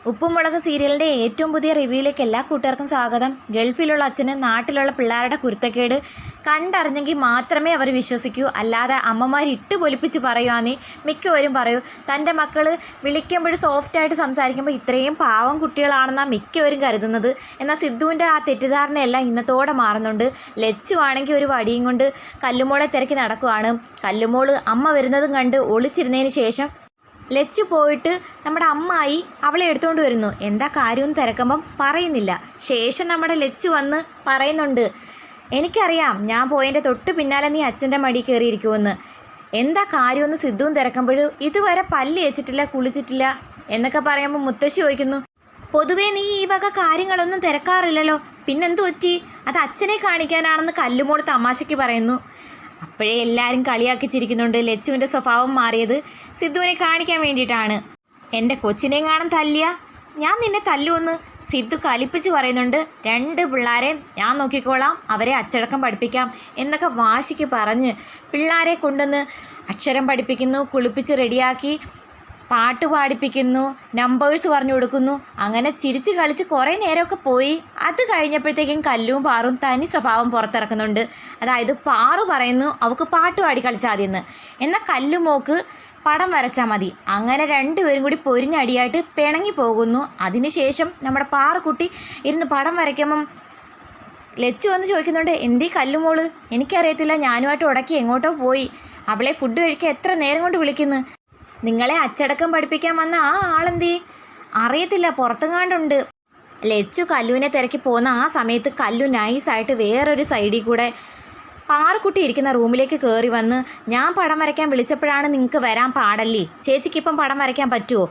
ഉപ്പും മുളക് സീരിയലിൻ്റെ ഏറ്റവും പുതിയ റിവ്യൂയിലേക്ക് എല്ലാ കൂട്ടുകാർക്കും സ്വാഗതം. ഗൾഫിലുള്ള അച്ഛന് നാട്ടിലുള്ള പിള്ളേരുടെ കുരുത്തക്കേട് കണ്ടറിഞ്ഞെങ്കിൽ മാത്രമേ അവർ വിശ്വസിക്കൂ. അല്ലാതെ അമ്മമാർ ഇട്ട് പൊലിപ്പിച്ച് പറയുവാന്നേ മിക്കവരും പറയൂ. തൻ്റെ മക്കൾ വിളിക്കുമ്പോൾ സോഫ്റ്റായിട്ട് സംസാരിക്കുമ്പോൾ ഇത്രയും പാവം കുട്ടികളാണെന്നാണ് മിക്കവരും കരുതുന്നത്. എന്നാൽ സിദ്ധുവിൻ്റെ ആ തെറ്റിദ്ധാരണയെല്ലാം ഇന്നത്തോടെ മാറുന്നുണ്ട്. ലച്ചു ആണെങ്കിൽ ഒരു വടിയും കൊണ്ട് കല്ലുമോളെ തിരക്കി നടക്കുവാണ്. കല്ലുമോള് അമ്മ വരുന്നതും കണ്ട് ഒളിച്ചിരുന്നതിന് ശേഷം ലച്ചു പോയിട്ട് നമ്മുടെ അമ്മായി അവളെ എടുത്തുകൊണ്ട് വരുന്നു. എന്താ കാര്യമെന്ന് തിരക്കുമ്പം പറയുന്നില്ല. ശേഷം നമ്മുടെ ലച്ചു വന്ന് പറയുന്നുണ്ട്, എനിക്കറിയാം ഞാൻ പോയതിൻ്റെ തൊട്ട് പിന്നാലെ നീ അച്ഛൻ്റെ മടി കയറിയിരിക്കുമെന്ന്. എന്താ കാര്യമെന്ന് സിദ്ധുവും തിരക്കുമ്പോൾ ഇതുവരെ പല്ല് വെച്ചിട്ടില്ല, കുളിച്ചിട്ടില്ല എന്നൊക്കെ പറയുമ്പോൾ മുത്തശ്ശി ചോദിക്കുന്നു, പൊതുവേ നീ ഈ വക കാര്യങ്ങളൊന്നും തിരക്കാറില്ലല്ലോ, പിന്നെന്തു പറ്റി? അത് അച്ഛനെ കാണിക്കാനാണെന്ന് കല്ലുമോൾ തമാശയ്ക്ക് പറയുന്നു. അപ്പോഴേ എല്ലാവരും കളിയാക്കി ചിരിക്കുന്നുണ്ട്. ലച്ചുവിൻ്റെ സ്വഭാവം മാറിയത് സിദ്ധുവിനെ കാണിക്കാൻ വേണ്ടിയിട്ടാണ്. എൻ്റെ കൊച്ചിനെയും കാണാൻ തല്ലിയ ഞാൻ നിന്നെ തല്ലുമെന്ന് സിദ്ധു കലിപ്പിച്ച് പറയുന്നുണ്ട്. രണ്ട് പിള്ളേരെ ഞാൻ നോക്കിക്കോളാം, അവരെ അച്ചടക്കം പഠിപ്പിക്കാം എന്നൊക്കെ വാശിക്ക് പറഞ്ഞ് പിള്ളേരെ കൊണ്ടുവന്ന് അക്ഷരം പഠിപ്പിക്കുന്നു, കുളിപ്പിച്ച് റെഡിയാക്കി പാട്ട് പാടിപ്പിക്കുന്നു, നമ്പേഴ്സ് പറഞ്ഞു കൊടുക്കുന്നു. അങ്ങനെ ചിരിച്ച് കളിച്ച് കുറേ നേരമൊക്കെ പോയി. അത് കഴിഞ്ഞപ്പോഴത്തേക്കും കല്ലും പാറും തനി സ്വഭാവം പുറത്തിറക്കുന്നുണ്ട്. അതായത് പാറു പറയുന്നു അവൾക്ക് പാട്ട് പാടി കളിച്ചാൽ മതിയെന്ന്, എന്നാൽ കല്ലുമോക്ക് പടം വരച്ചാൽ മതി. അങ്ങനെ രണ്ടുപേരും കൂടി പൊരിഞ്ഞടിയായിട്ട് പിണങ്ങി പോകുന്നു. അതിനുശേഷം നമ്മുടെ പാറുക്കുട്ടി ഇരുന്ന് പടം വരയ്ക്കുമ്പം ലച്ചു വന്ന് ചോദിക്കുന്നുണ്ട്, എന്തീ കല്ലുമോള്? എനിക്കറിയത്തില്ല, ഞാനുമായിട്ട് ഉടക്കി എങ്ങോട്ടോ പോയി. അവളെ ഫുഡ് കഴിക്കാൻ എത്ര നേരം കൊണ്ട് വിളിക്കുന്നു. നിങ്ങളെ അച്ചടക്കം പഠിപ്പിക്കാൻ വന്ന ആ ആളെന്തേ? അറിയത്തില്ല, പുറത്തെങ്ങാണ്ടുണ്ട്. ലച്ചു കല്ലുവിനെ തിരക്കി പോകുന്ന ആ സമയത്ത് കല്ലു നൈസായിട്ട് വേറൊരു സൈഡിൽ കൂടെ പാറക്കുട്ടി ഇരിക്കുന്ന റൂമിലേക്ക് കയറി വന്ന്, ഞാൻ പടം വരയ്ക്കാൻ വിളിച്ചപ്പോഴാണ് നിങ്ങൾക്ക് വരാൻ പാടല്ലേ, ചേച്ചിക്കിപ്പം പടം വരയ്ക്കാൻ പറ്റുമോ?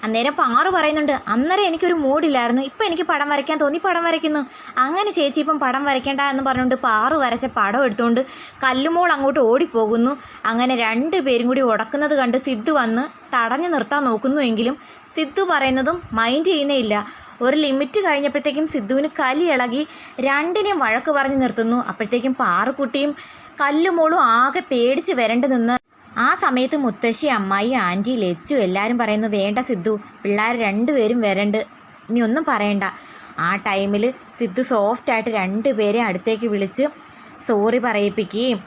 അന്നേരം പാറു പറയുന്നുണ്ട്, അന്നേരം എനിക്കൊരു മൂഡില്ലായിരുന്നു, ഇപ്പം എനിക്ക് പടം വരയ്ക്കാൻ തോന്നി പടം വരയ്ക്കുന്നു. അങ്ങനെ ചേച്ചി ഇപ്പം പടം വരയ്ക്കേണ്ട എന്ന് പറഞ്ഞുകൊണ്ട് പാറു വരച്ച പടം എടുത്തുകൊണ്ട് കല്ലുമോൾ അങ്ങോട്ട് ഓടിപ്പോകുന്നു. അങ്ങനെ രണ്ടുപേരും കൂടി ഉടക്കുന്നത് കണ്ട് സിദ്ധു വന്ന് തടഞ്ഞു നിർത്താൻ നോക്കുന്നുവെങ്കിലും സിദ്ധു പറയുന്നതും മൈൻഡ് ചെയ്യുന്നേ ഇല്ല. ഒരു ലിമിറ്റ് കഴിഞ്ഞപ്പോഴത്തേക്കും സിദ്ധുവിന് കലി ഇളകി രണ്ടിനെയും വഴക്ക് പറഞ്ഞ് നിർത്തുന്നു. അപ്പോഴത്തേക്കും പാറുക്കുട്ടിയും കല്ലുമോളും ആകെ പേടിച്ച് വരണ്ട് നിന്ന്. ആ സമയത്ത് മുത്തശ്ശി, അമ്മായി, ആൻറ്റി, ലച്ചു എല്ലാവരും പറയുന്നു, വേണ്ട സിദ്ധു, പിള്ളേർ രണ്ടുപേരും വരണ്ട്, ഇനി ഒന്നും പറയണ്ട. ആ ടൈമിൽ സിദ്ധു സോഫ്റ്റായിട്ട് രണ്ടുപേരെ അടുത്തേക്ക് വിളിച്ച് സോറി പറയിപ്പിക്കുകയും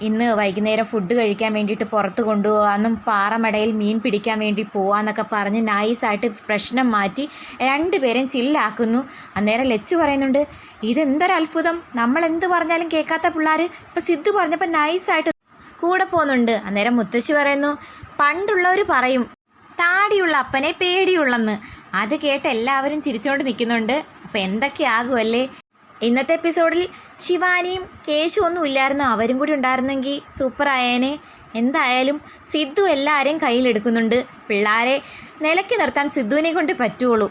ഇന്ന് വൈകുന്നേരം ഫുഡ് കഴിക്കാൻ വേണ്ടിയിട്ട് പുറത്ത് കൊണ്ടുപോകാമെന്നും പാറമടയിൽ മീൻ പിടിക്കാൻ വേണ്ടി പോകാമെന്നൊക്കെ പറഞ്ഞ് നൈസായിട്ട് പ്രശ്നം മാറ്റി രണ്ടുപേരെയും ചില്ലാക്കുന്നു. അന്നേരം ലച്ചു പറയുന്നുണ്ട്, ഇതെന്തൊരത്ഭുതം, നമ്മളെന്ത് പറഞ്ഞാലും കേൾക്കാത്ത പിള്ളേർ ഇപ്പം സിദ്ധു പറഞ്ഞപ്പോൾ നൈസായിട്ട് കൂടെ പോകുന്നുണ്ട്. അന്നേരം മുത്തശ്ശി പറയുന്നു, പണ്ടുള്ളവർ പറയും താടിയുള്ള അപ്പനെ പേടിയുള്ളെന്ന്. അത് കേട്ട് എല്ലാവരും ചിരിച്ചുകൊണ്ട് നിൽക്കുന്നുണ്ട്. അപ്പോൾ എന്തൊക്കെയാകുമല്ലേ. ഇന്നത്തെ എപ്പിസോഡിൽ ശിവാനിയും കേശു ഒന്നും ഇല്ലായിരുന്നു, അവരും കൂടി ഉണ്ടായിരുന്നെങ്കിൽ സൂപ്പറായേനെ. എന്തായാലും സിദ്ധു എല്ലാവരെയും കയ്യിലെടുക്കുന്നുണ്ട്. പിള്ളേരെ നിലയ്ക്ക് നിർത്താൻ സിദ്ധുവിനെ കൊണ്ട് പറ്റുള്ളൂ.